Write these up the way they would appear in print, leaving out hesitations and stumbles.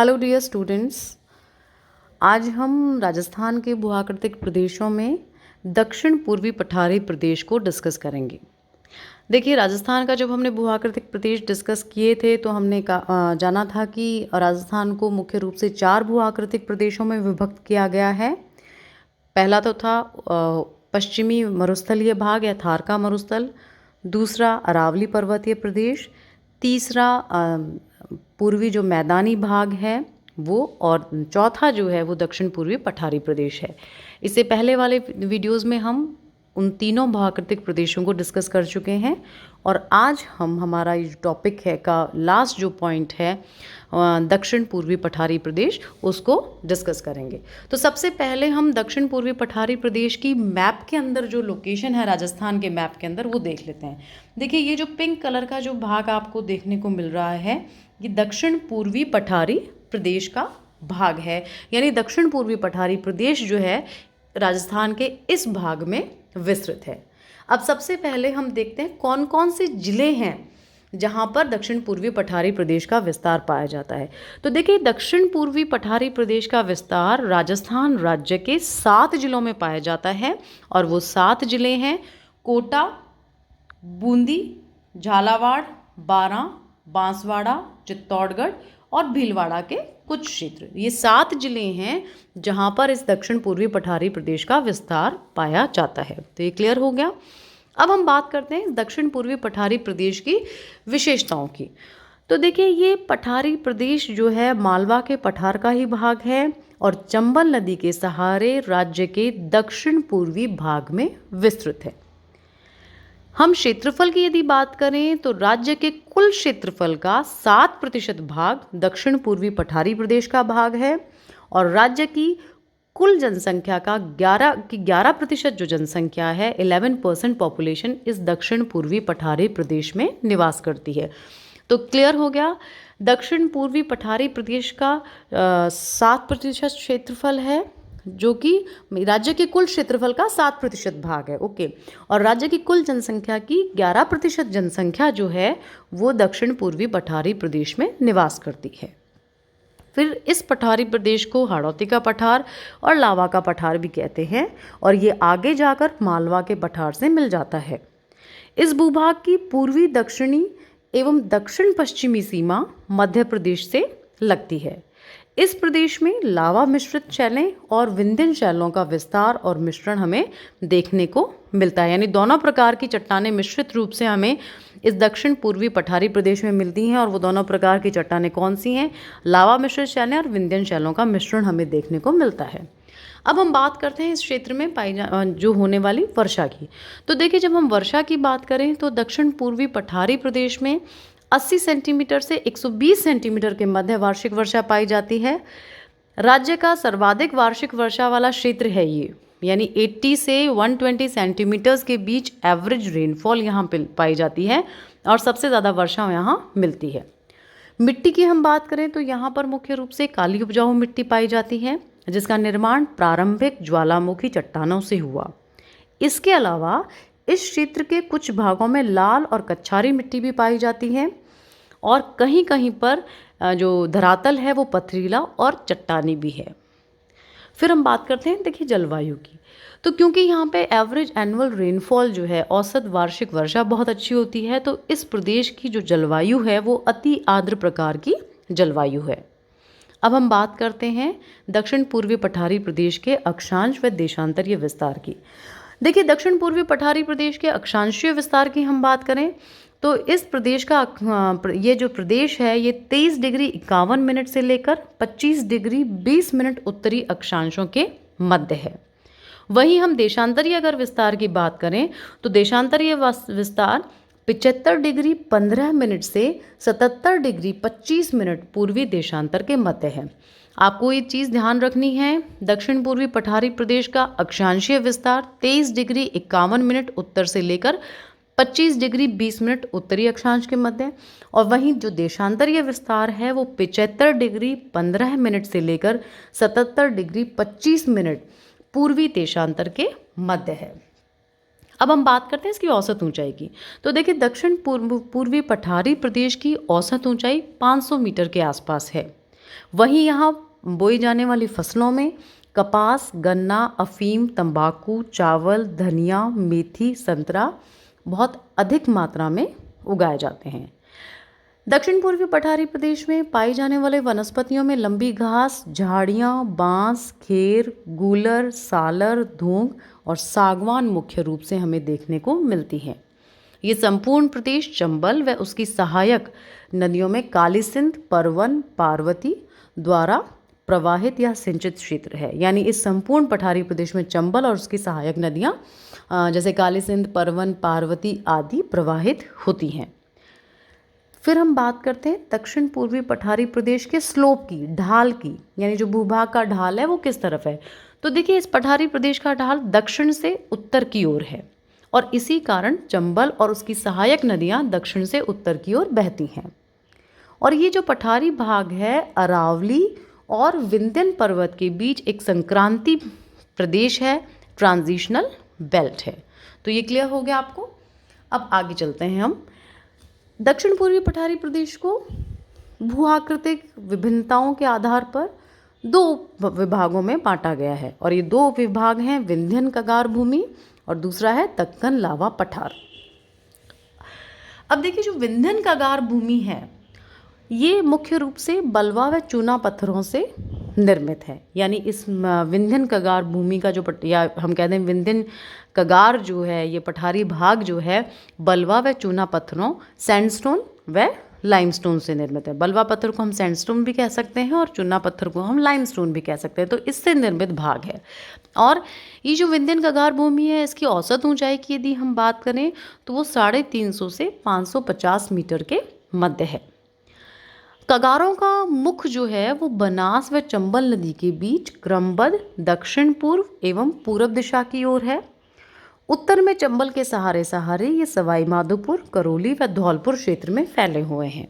Hello dear students. आज हम राजस्थान के भूआकृतिक प्रदेशों में दक्षिण पूर्वी पठारी प्रदेश को डिस्कस करेंगे। देखिए, राजस्थान का जब हमने भूआकृतिक प्रदेश डिस्कस किए थे तो हमने जाना था कि राजस्थान को मुख्य रूप से 4 भूआकृतिक प्रदेशों में विभक्त किया गया है। पहला तो था पश्चिमी मरुस्थलीय भाग या थार का मरुस्थल, दूसरा अरावली पर्वतीय प्रदेश, तीसरा पूर्वी जो मैदानी भाग है वो, और चौथा जो है वो दक्षिण पूर्वी पठारी प्रदेश है। इससे पहले वाले वीडियोस में हम उन तीनों भूआकृतिक प्रदेशों को डिस्कस कर चुके हैं और आज हम हमारा ये टॉपिक है का लास्ट जो पॉइंट है दक्षिण पूर्वी पठारी प्रदेश, उसको डिस्कस करेंगे। तो सबसे पहले हम दक्षिण पूर्वी पठारी प्रदेश की मैप के अंदर जो लोकेशन है राजस्थान के मैप के अंदर वो देख लेते हैं। देखिए, ये जो पिंक कलर का जो भाग आपको देखने को मिल रहा है ये दक्षिण पूर्वी पठारी प्रदेश का भाग है, यानी दक्षिण पूर्वी पठारी प्रदेश जो है राजस्थान के इस भाग में विस्तृत है। अब सबसे पहले हम देखते हैं कौन कौन से जिले हैं जहां पर दक्षिण पूर्वी पठारी प्रदेश का विस्तार पाया जाता है। तो देखिए, दक्षिण पूर्वी पठारी प्रदेश का विस्तार राजस्थान राज्य के 7 जिलों में पाया जाता है और वो 7 जिले हैं कोटा, बूंदी, झालावाड़, बारां, बांसवाड़ा, चित्तौड़गढ़ और भीलवाड़ा के कुछ क्षेत्र। ये 7 जिले हैं जहां पर इस दक्षिण पूर्वी पठारी प्रदेश का विस्तार पाया जाता है। तो ये क्लियर हो गया। अब हम बात करते हैं दक्षिण पूर्वी पठारी प्रदेश की विशेषताओं की। तो देखिए, ये पठारी प्रदेश जो है मालवा के पठार का ही भाग है और चंबल नदी के सहारे राज्य के दक्षिण पूर्वी भाग में विस्तृत है। हम क्षेत्रफल की यदि बात करें तो राज्य के कुल क्षेत्रफल का 7% भाग दक्षिण पूर्वी पठारी प्रदेश का भाग है और राज्य की कुल जनसंख्या का 11% जो जनसंख्या है, 11% पॉपुलेशन इस दक्षिण पूर्वी पठारी प्रदेश में निवास करती है। तो क्लियर हो गया, दक्षिण पूर्वी पठारी प्रदेश का 7% क्षेत्रफल है जो कि राज्य के कुल क्षेत्रफल का 7% भाग है। ओके, और राज्य की कुल जनसंख्या की 11% जनसंख्या जो है वो दक्षिण पूर्वी पठारी प्रदेश में निवास करती है। फिर इस पठारी प्रदेश को हाड़ौती का पठार और लावा का पठार भी कहते हैं और ये आगे जाकर मालवा के पठार से मिल जाता है। इस भूभाग की पूर्वी, दक्षिणी एवं दक्षिण पश्चिमी सीमा मध्य प्रदेश से लगती है। इस प्रदेश में लावा मिश्रित शैलें और विंध्यन शैलों का विस्तार और मिश्रण हमें देखने को मिलता है, यानी दोनों प्रकार की चट्टानें मिश्रित रूप से हमें इस दक्षिण पूर्वी पठारी प्रदेश में मिलती हैं। और वो दोनों प्रकार की चट्टानें कौन सी हैं? लावा मिश्रित शैलें और विंध्यन शैलों का मिश्रण हमें देखने को मिलता है। अब हम बात करते हैं इस क्षेत्र में जो होने वाली वर्षा की। तो देखिए, जब हम वर्षा की बात करें तो दक्षिण पूर्वी पठारी प्रदेश में 80 सेंटीमीटर से 120 सेंटीमीटर के मध्य वार्षिक वर्षा पाई जाती है। राज्य का सर्वाधिक वार्षिक वर्षा वाला क्षेत्र है ये, यानी 80 से 120 सेंटीमीटर्स के बीच एवरेज रेनफॉल यहाँ पे पाई जाती है और सबसे ज़्यादा वर्षा यहाँ मिलती है। मिट्टी की हम बात करें तो यहाँ पर मुख्य रूप से काली उपजाऊ मिट्टी पाई जाती है जिसका निर्माण प्रारंभिक ज्वालामुखी चट्टानों से हुआ। इसके अलावा इस क्षेत्र के कुछ भागों में लाल और कच्छारी मिट्टी भी पाई जाती है और कहीं कहीं पर जो धरातल है वो पथरीला और चट्टानी भी है। फिर हम बात करते हैं देखिए जलवायु की। तो क्योंकि यहाँ पे एवरेज एनुअल रेनफॉल जो है, औसत वार्षिक वर्षा बहुत अच्छी होती है, तो इस प्रदेश की जो जलवायु है वो अति आर्द्र प्रकार की जलवायु है। अब हम बात करते हैं दक्षिण पूर्वी पठारी प्रदेश के अक्षांश व देशांतरीय विस्तार की। देखिए, दक्षिण पूर्वी पठारी प्रदेश के अक्षांशीय विस्तार की हम बात करें तो इस प्रदेश का ये जो प्रदेश है ये 23 डिग्री 51 मिनट से लेकर 25 डिग्री 20 मिनट उत्तरी अक्षांशों के मध्य है। वहीं हम देशांतरीय अगर विस्तार की बात करें तो देशांतरीय विस्तार 75 डिग्री 15 मिनट से 77 डिग्री 25 मिनट पूर्वी देशांतर के मध्य है। आपको ये चीज़ ध्यान रखनी है, दक्षिण पूर्वी पठारी प्रदेश का अक्षांशीय विस्तार 23 डिग्री 51 मिनट उत्तर से लेकर 25 डिग्री 20 मिनट उत्तरी अक्षांश के मध्य, और वहीं जो देशांतरीय विस्तार है वो 75 डिग्री 15 मिनट से लेकर 77 डिग्री 25 मिनट पूर्वी देशांतर के मध्य है। अब हम बात करते हैं इसकी औसत ऊंचाई की। तो देखिए, दक्षिण पूर्वी पठारी प्रदेश की औसत ऊंचाई 500 मीटर के आसपास है। वहीं यहाँ बोई जाने वाली फसलों में कपास, गन्ना, अफीम, तंबाकू, चावल, धनिया, मेथी, संतरा बहुत अधिक मात्रा में उगाए जाते हैं। दक्षिण पूर्वी पठारी प्रदेश में पाई जाने वाले वनस्पतियों में लंबी घास, झाड़ियाँ, बांस, खेर, गूलर, सालर, धूंग और सागवान मुख्य रूप से हमें देखने को मिलती हैं। ये संपूर्ण प्रदेश चंबल व उसकी सहायक नदियों में काली सिंध, परवन, पार्वती द्वारा प्रवाहित या सिंचित क्षेत्र है। यानी इस संपूर्ण पठारी प्रदेश में चंबल और उसकी सहायक नदियाँ जैसे काली सिंध, परवन, पार्वती आदि प्रवाहित होती हैं। फिर हम बात करते हैं दक्षिण पूर्वी पठारी प्रदेश के स्लोप की, ढाल की, यानी जो भूभाग का ढाल है वो किस तरफ है। तो देखिए, इस पठारी प्रदेश का ढाल दक्षिण से उत्तर की ओर है और इसी कारण चंबल और उसकी सहायक नदियां दक्षिण से उत्तर की ओर बहती हैं। और ये जो पठारी भाग है अरावली और विंध्यन पर्वत के बीच एक संक्रांति प्रदेश है, ट्रांजिशनल बेल्ट है। तो ये क्लियर हो गया आपको। अब आगे चलते हैं हम। दक्षिण पूर्वी पठारी प्रदेश को भू-आकृतिक विभिन्नताओं के आधार पर दो विभागों में बांटा गया है और ये दो विभाग हैं विंध्यन कगार भूमि और दूसरा है दक्कन लावा पठार। अब देखिए, जो विंध्यन कगार भूमि है ये मुख्य रूप से बलवा व चूना पत्थरों से निर्मित है। यानी इस विंध्यन कगार भूमि का जो या हम कहते हैं विंध्यन कगार जो है, ये पठारी भाग जो है बलवा व चूना पत्थरों, सैंडस्टोन व लाइमस्टोन से निर्मित है। बलवा पत्थर को हम सैंडस्टोन भी कह सकते हैं और चूना पत्थर को हम लाइमस्टोन भी कह सकते हैं। तो इससे निर्मित भाग है। और ये जो विंध्यन कगार भूमि है इसकी औसत ऊंचाई की यदि हम बात करें तो वो 350 से 550 मीटर के मध्य है। कगारों का मुख जो है वो बनास व चंबल नदी के बीच क्रमबद्ध दक्षिण पूर्व एवं पूर्व दिशा की ओर है। उत्तर में चंबल के सहारे सहारे ये सवाई माधोपुर, करौली व धौलपुर क्षेत्र में फैले हुए हैं।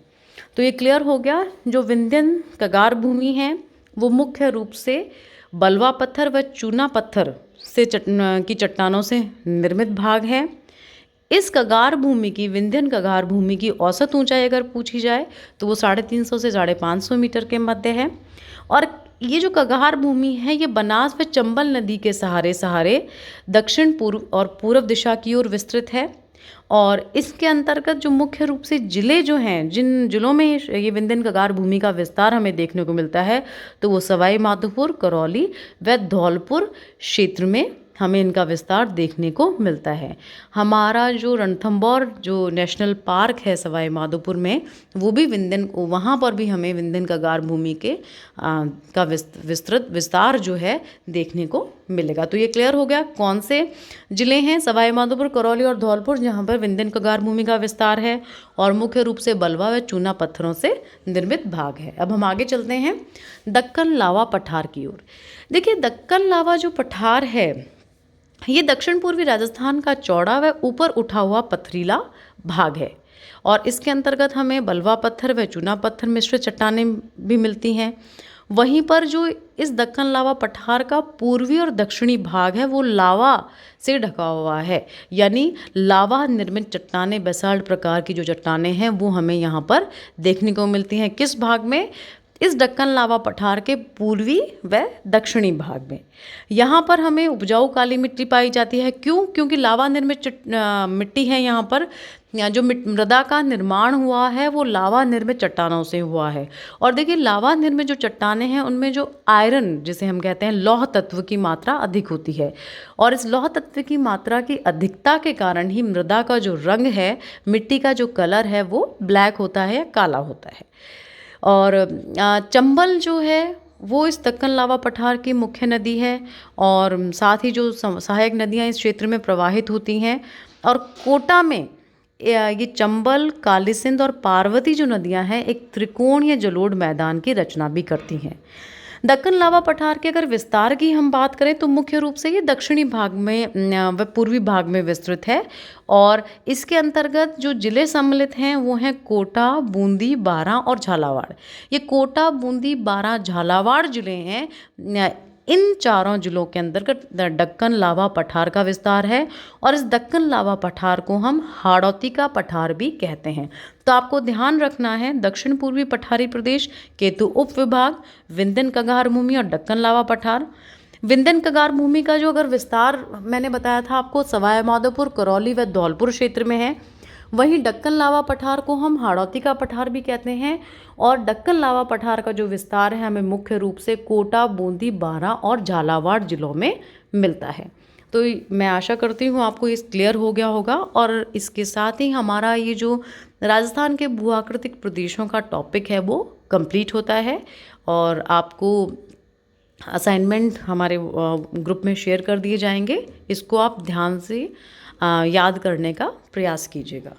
तो ये क्लियर हो गया। जो विंध्यन कगार भूमि है वो मुख्य रूप से बलवा पत्थर व चूना पत्थर से की चट्टानों से निर्मित भाग है। इस कगार भूमि की, विंध्यन कगार भूमि की औसत ऊंचाई अगर पूछी जाए तो वो 350 से 550 मीटर के मध्य है। और ये जो कगार भूमि है ये बनास व चंबल नदी के सहारे सहारे दक्षिण पूर्व और पूर्व दिशा की ओर विस्तृत है। और इसके अंतर्गत जो मुख्य रूप से जिले जो हैं, जिन जिलों में ये विंध्यन कगार भूमि का विस्तार हमें देखने को मिलता है तो वो सवाई माधोपुर, करौली व धौलपुर क्षेत्र में हमें इनका विस्तार देखने को मिलता है। हमारा जो रणथंभौर जो नेशनल पार्क है सवाई माधोपुर में, वो भी वहाँ पर भी हमें विंध्यन कगार भूमि के का विस्तृत विस्तार जो है देखने को मिलेगा। तो ये क्लियर हो गया कौन से जिले हैं, सवाई माधोपुर, करौली और धौलपुर, जहाँ पर विंध्यन कगार भूमि का विस्तार है और मुख्य रूप से बलवा व चूना पत्थरों से निर्मित भाग है। अब हम आगे चलते हैं दक्कन लावा पठार की ओर। देखिए, दक्कन लावा जो पठार है ये दक्षिण पूर्वी राजस्थान का चौड़ा व ऊपर उठा हुआ पथरीला भाग है और इसके अंतर्गत हमें बलवा पत्थर व चूना पत्थर मिश्रित चट्टानें भी मिलती हैं। वहीं पर जो इस दक्कन लावा पठार का पूर्वी और दक्षिणी भाग है वो लावा से ढका हुआ है। यानी लावा निर्मित चट्टानें, बेसाल्ट प्रकार की जो चट्टानें हैं वो हमें यहाँ पर देखने को मिलती हैं। किस भाग में? इस दक्कन लावा पठार के पूर्वी व दक्षिणी भाग में। यहाँ पर हमें उपजाऊ काली मिट्टी पाई जाती है। क्यों? क्योंकि लावा निर्मित मिट्टी है यहाँ पर। जो मृदा का निर्माण हुआ है वो लावा निर्मित चट्टानों से हुआ है। और देखिए, लावा निर्मित जो चट्टानें हैं उनमें जो आयरन जिसे हम कहते हैं लौह तत्व की मात्रा अधिक होती है और इस लौह तत्व की मात्रा की अधिकता के कारण ही मृदा का जो रंग है, मिट्टी का जो कलर है वो ब्लैक होता है या काला होता है। और चंबल जो है वो इस दक्कन लावा पठार की मुख्य नदी है और साथ ही जो सहायक नदियाँ इस क्षेत्र में प्रवाहित होती हैं। और कोटा में ये चंबल, काली सिंध और पार्वती जो नदियाँ हैं एक त्रिकोण या जलोढ़ मैदान की रचना भी करती हैं। दक्कन लावा पठार के अगर विस्तार की हम बात करें तो मुख्य रूप से ये दक्षिणी भाग में व पूर्वी भाग में विस्तृत है और इसके अंतर्गत जो जिले सम्मिलित हैं वो हैं कोटा, बूंदी, बारां और झालावाड़। ये कोटा, बूंदी, बारां, झालावाड़ जिले हैं इन चारों जिलों के अंतर्गत दक्कन लावा पठार का विस्तार है और इस दक्कन लावा पठार को हम हाड़ौती का पठार भी कहते हैं। तो आपको ध्यान रखना है दक्षिण पूर्वी पठारी प्रदेश, केतु उप विभाग, विंध्यन कगार भूमि और दक्कन लावा पठार। विंध्यन कगार भूमि का जो अगर विस्तार मैंने बताया था आपको सवाई माधोपुर, करौली व धौलपुर क्षेत्र में है, वहीं दक्कन लावा पठार को हम हाड़ौती का पठार भी कहते हैं और दक्कन लावा पठार का जो विस्तार है हमें मुख्य रूप से कोटा, बूंदी, बारां और झालावाड़ जिलों में मिलता है। तो मैं आशा करती हूँ आपको इस क्लियर हो गया होगा और इसके साथ ही हमारा ये जो राजस्थान के भूआकृतिक प्रदेशों का टॉपिक है वो कंप्लीट होता है और आपको असाइनमेंट हमारे ग्रुप में शेयर कर दिए जाएंगे। इसको आप ध्यान से याद करने का प्रयास कीजिएगा।